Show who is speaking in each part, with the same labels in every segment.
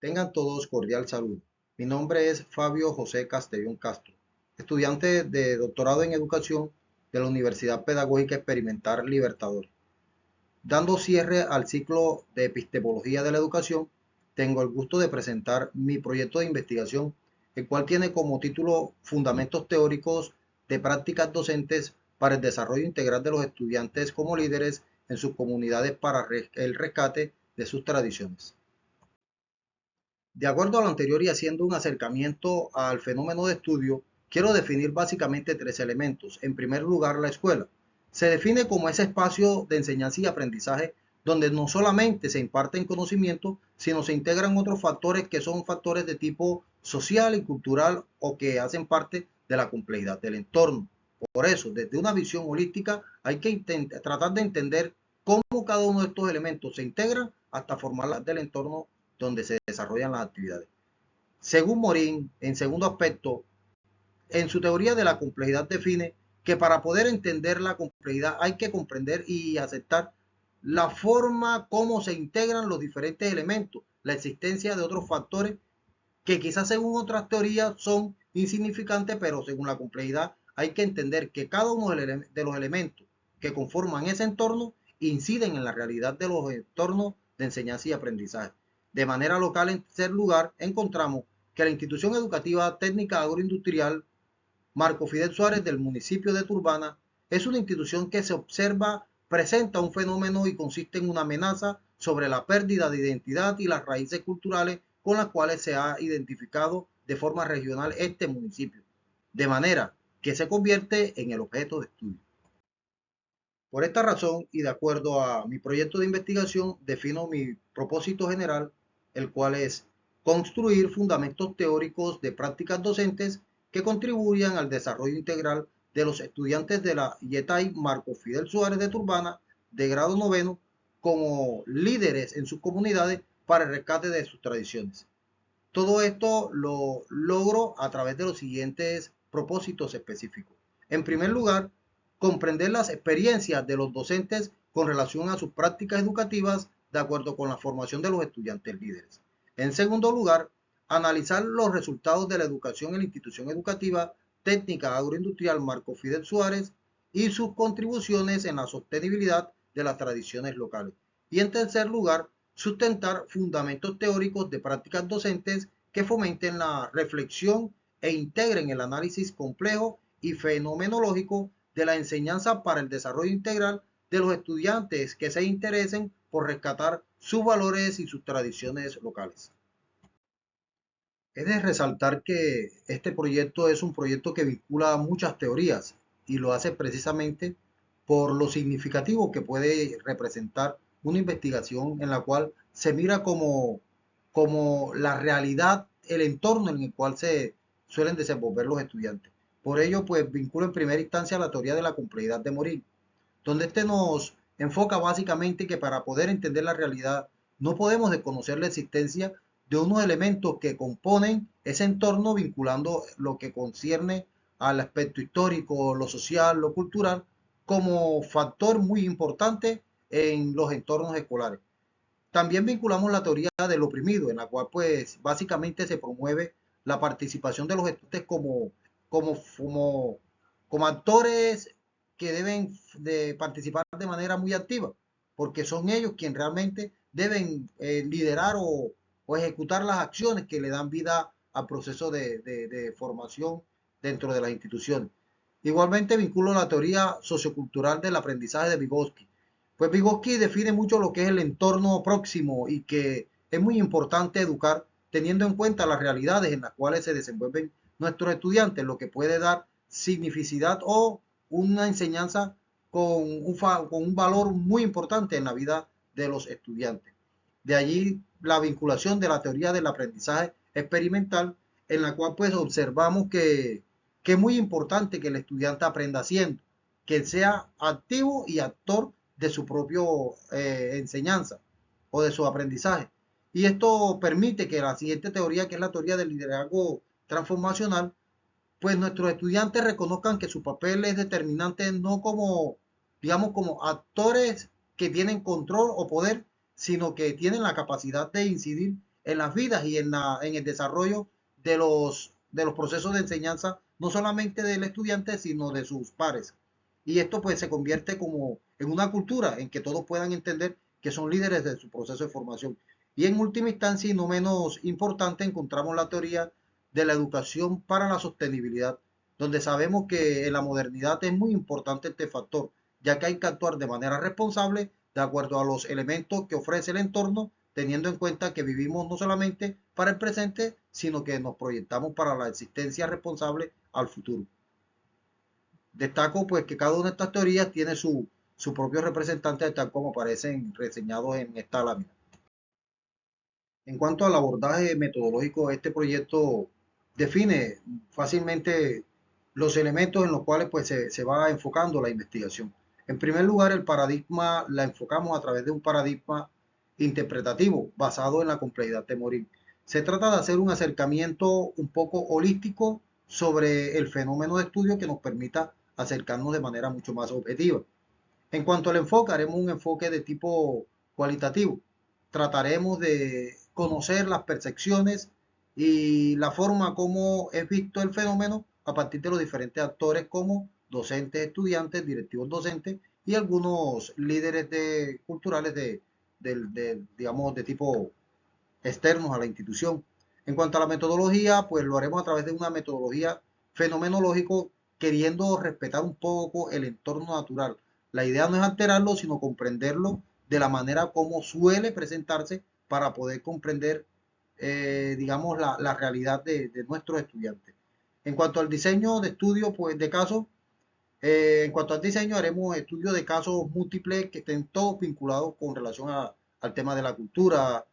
Speaker 1: Tengan todos cordial saludo. Mi nombre es Fabio José Castellón Castro, estudiante de doctorado en educación de la Universidad Pedagógica Experimental Libertador. Dando cierre al ciclo de epistemología de la educación, tengo el gusto de presentar mi proyecto de investigación, el cual tiene como título Fundamentos teóricos de prácticas docentes para el desarrollo integral de los estudiantes como líderes en sus comunidades para el rescate de sus tradiciones. De acuerdo a lo anterior y haciendo un acercamiento al fenómeno de estudio, quiero definir básicamente tres elementos. En primer lugar, la escuela. Se define como ese espacio de enseñanza y aprendizaje donde no solamente se imparten conocimientos, sino se integran otros factores que son factores de tipo social y cultural o que hacen parte de la complejidad del entorno. Por eso, desde una visión holística, hay que tratar de entender cómo cada uno de estos elementos se integran hasta formar las del entorno donde se desarrollan las actividades. Según Morín, en segundo aspecto, en su teoría de la complejidad define que para poder entender la complejidad hay que comprender y aceptar la forma como se integran los diferentes elementos, la existencia de otros factores que quizás según otras teorías son insignificantes, pero según la complejidad hay que entender que cada uno de los elementos que conforman ese entorno inciden en la realidad de los entornos de enseñanza y aprendizaje. De manera local, en tercer lugar, encontramos que la institución educativa técnica agroindustrial Marco Fidel Suárez del municipio de Turbana es una institución que se observa presenta un fenómeno y consiste en una amenaza sobre la pérdida de identidad y las raíces culturales con las cuales se ha identificado de forma regional este municipio, de manera que se convierte en el objeto de estudio. Por esta razón y de acuerdo a mi proyecto de investigación, defino mi propósito general, el cual es construir fundamentos teóricos de prácticas docentes que contribuyan al desarrollo integral de los estudiantes de la YETAI Marco Fidel Suárez de Turbana, de grado noveno, como líderes en sus comunidades para el rescate de sus tradiciones. Todo esto lo logro a través de los siguientes propósitos específicos. En primer lugar, comprender las experiencias de los docentes con relación a sus prácticas educativas de acuerdo con la formación de los estudiantes líderes. En segundo lugar, analizar los resultados de la educación en la institución educativa técnica agroindustrial Marco Fidel Suárez y sus contribuciones en la sostenibilidad de las tradiciones locales. Y en tercer lugar, sustentar fundamentos teóricos de prácticas docentes que fomenten la reflexión e integren el análisis complejo y fenomenológico de la enseñanza para el desarrollo integral de los estudiantes que se interesen por rescatar sus valores y sus tradiciones locales. Es de resaltar que este proyecto es un proyecto que vincula muchas teorías y lo hace precisamente por lo significativo que puede representar una investigación en la cual se mira como la realidad, el entorno en el cual se suelen desenvolver los estudiantes. Por ello, pues vinculo en primera instancia la teoría de la complejidad de Morín, donde este nos enfoca básicamente que para poder entender la realidad no podemos desconocer la existencia de unos elementos que componen ese entorno vinculando lo que concierne al aspecto histórico, lo social, lo cultural, como factor muy importante en los entornos escolares. También vinculamos la teoría del oprimido, en la cual pues básicamente se promueve la participación de los estudiantes como, como, como actores que deben de participar de manera muy activa, porque son ellos quienes realmente deben liderar o ejecutar las acciones que le dan vida al proceso de formación dentro de las instituciones. Igualmente vinculo la teoría sociocultural del aprendizaje de Vygotsky. Pues Vygotsky define mucho lo que es el entorno próximo y que es muy importante educar teniendo en cuenta las realidades en las cuales se desenvuelven nuestros estudiantes, lo que puede dar significidad o una enseñanza con un valor muy importante en la vida de los estudiantes. De allí la vinculación de la teoría del aprendizaje experimental, en la cual pues observamos que es muy importante que el estudiante aprenda haciendo, que sea activo y actor de su propio enseñanza o de su aprendizaje. Y esto permite que la siguiente teoría, que es la teoría del liderazgo transformacional, pues nuestros estudiantes reconozcan que su papel es determinante no como, digamos, como actores que tienen control o poder, sino que tienen la capacidad de incidir en las vidas y en el desarrollo de los procesos de enseñanza, no solamente del estudiante, sino de sus pares. Y esto pues se convierte como en una cultura en que todos puedan entender que son líderes de su proceso de formación. Y en última instancia, y no menos importante, encontramos la teoría de la educación para la sostenibilidad, donde sabemos que en la modernidad es muy importante este factor, ya que hay que actuar de manera responsable de acuerdo a los elementos que ofrece el entorno, teniendo en cuenta que vivimos no solamente para el presente, sino que nos proyectamos para la existencia responsable al futuro. Destaco pues que cada una de estas teorías tiene su propio representante, tal como aparecen reseñados en esta lámina. En cuanto al abordaje metodológico, este proyecto define fácilmente los elementos en los cuales pues, se va enfocando la investigación. En primer lugar, el paradigma la enfocamos a través de un paradigma interpretativo basado en la complejidad temoral. Se trata de hacer un acercamiento un poco holístico sobre el fenómeno de estudio que nos permita acercarnos de manera mucho más objetiva. En cuanto al enfoque, haremos un enfoque de tipo cualitativo. Trataremos de conocer las percepciones y la forma como es visto el fenómeno a partir de los diferentes actores como docentes, estudiantes, directivos docentes y algunos líderes culturales digamos, de tipo externos a la institución. En cuanto a la metodología, pues lo haremos a través de una metodología fenomenológico, queriendo respetar un poco el entorno natural. La idea no es alterarlo, sino comprenderlo de la manera como suele presentarse para poder comprender, digamos, la realidad de nuestros estudiantes. En cuanto al diseño de estudio, pues de casos, en cuanto al diseño, haremos estudios de casos múltiples que estén todos vinculados con relación al tema de la cultura.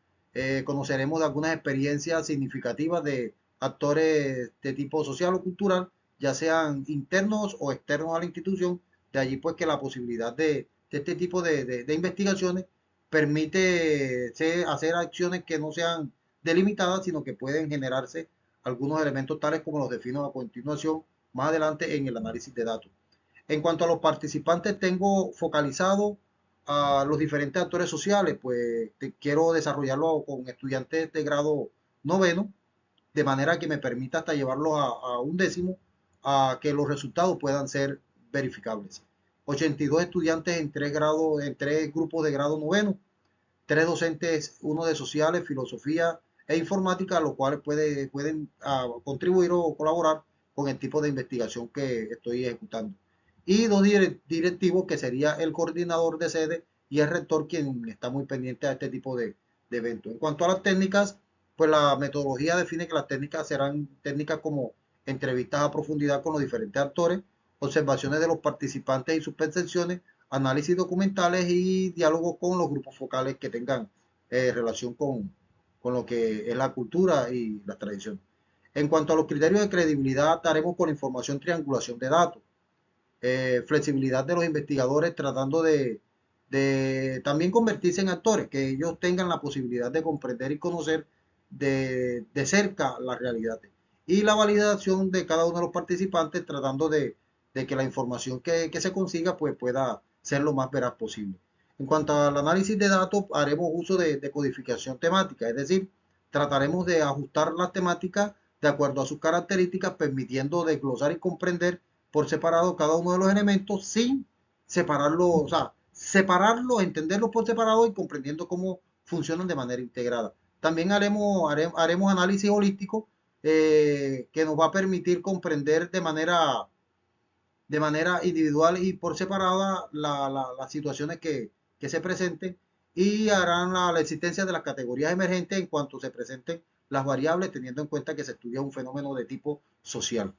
Speaker 1: Conoceremos de algunas experiencias significativas de actores de tipo social o cultural, ya sean internos o externos a la institución. De allí pues que la posibilidad de este tipo de investigaciones permite hacer acciones que no sean delimitadas, sino que pueden generarse algunos elementos tales como los defino a continuación más adelante en el análisis de datos. En cuanto a los participantes, tengo focalizado a los diferentes actores sociales, pues quiero desarrollarlo con estudiantes de grado noveno, de manera que me permita hasta llevarlos a un décimo, a que los resultados puedan ser verificables. 82 estudiantes en en tres grupos de grado noveno, tres docentes, uno de sociales, filosofía e informática, los cuales pueden contribuir o colaborar con el tipo de investigación que estoy ejecutando. Y dos directivos, que sería el coordinador de sede y el rector, quien está muy pendiente a este tipo de eventos. En cuanto a las técnicas, pues la metodología define que las técnicas serán técnicas como entrevistas a profundidad con los diferentes actores, observaciones de los participantes y sus percepciones, análisis documentales y diálogos con los grupos focales que tengan relación con lo que es la cultura y la tradición. En cuanto a los criterios de credibilidad, haremos con información triangulación de datos, flexibilidad de los investigadores tratando también convertirse en actores, que ellos tengan la posibilidad de comprender y conocer de cerca la realidad. Y la validación de cada uno de los participantes tratando de que la información que se consiga pues pueda ser lo más veraz posible. En cuanto al análisis de datos, haremos uso de codificación temática, es decir, trataremos de ajustar las temáticas de acuerdo a sus características, permitiendo desglosar y comprender por separado cada uno de los elementos sin separarlo, o sea, separarlos, entenderlos por separado y comprendiendo cómo funcionan de manera integrada. También haremos análisis holístico, que nos va a permitir comprender de manera individual y por separada las situaciones que se presenten, y harán la existencia de las categorías emergentes en cuanto se presenten las variables, teniendo en cuenta que se estudia un fenómeno de tipo social.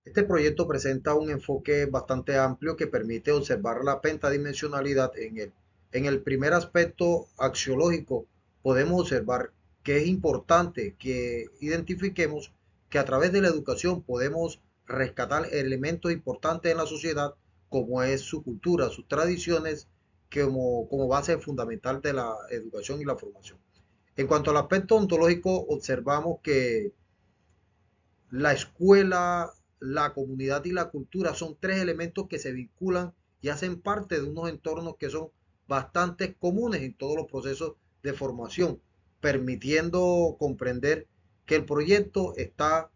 Speaker 1: Este proyecto presenta un enfoque bastante amplio que permite observar la pentadimensionalidad en él. En el primer aspecto axiológico podemos observar que es importante que identifiquemos que a través de la educación podemos rescatar elementos importantes en la sociedad, como es su cultura, sus tradiciones, como base fundamental de la educación y la formación. En cuanto al aspecto ontológico, observamos que la escuela, la comunidad y la cultura son tres elementos que se vinculan y hacen parte de unos entornos que son bastante comunes en todos los procesos de formación, permitiendo comprender que el proyecto está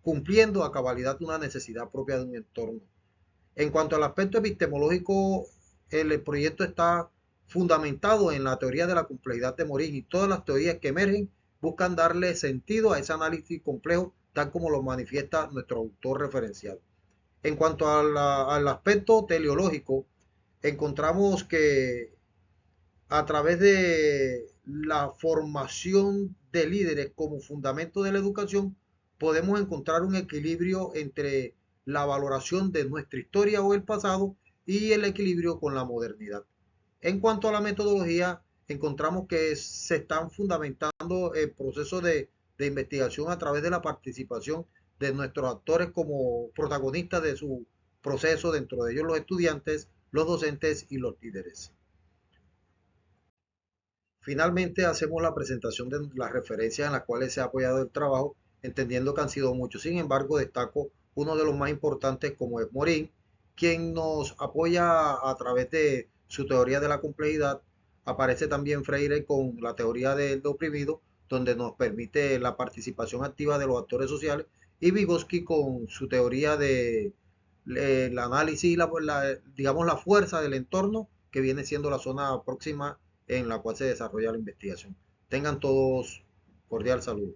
Speaker 1: cumpliendo a cabalidad una necesidad propia de un entorno. En cuanto al aspecto epistemológico, el proyecto está fundamentado en la teoría de la complejidad de Morin y todas las teorías que emergen buscan darle sentido a ese análisis complejo tal como lo manifiesta nuestro autor referencial. En cuanto al aspecto teleológico, encontramos que a través de la formación de líderes como fundamento de la educación, podemos encontrar un equilibrio entre la valoración de nuestra historia o el pasado y el equilibrio con la modernidad. En cuanto a la metodología, encontramos que se están fundamentando el proceso de investigación a través de la participación de nuestros actores como protagonistas de su proceso, dentro de ellos los estudiantes, los docentes y los líderes. Finalmente hacemos la presentación de las referencias en las cuales se ha apoyado el trabajo, entendiendo que han sido muchos. Sin embargo, destaco uno de los más importantes como es Morín, quien nos apoya a través de su teoría de la complejidad. Aparece también Freire con la teoría del oprimido, donde nos permite la participación activa de los actores sociales, y Vygotsky con su teoría de el análisis y digamos, la fuerza del entorno que viene siendo la zona próxima en la cual se desarrolla la investigación. Tengan todos cordial saludo.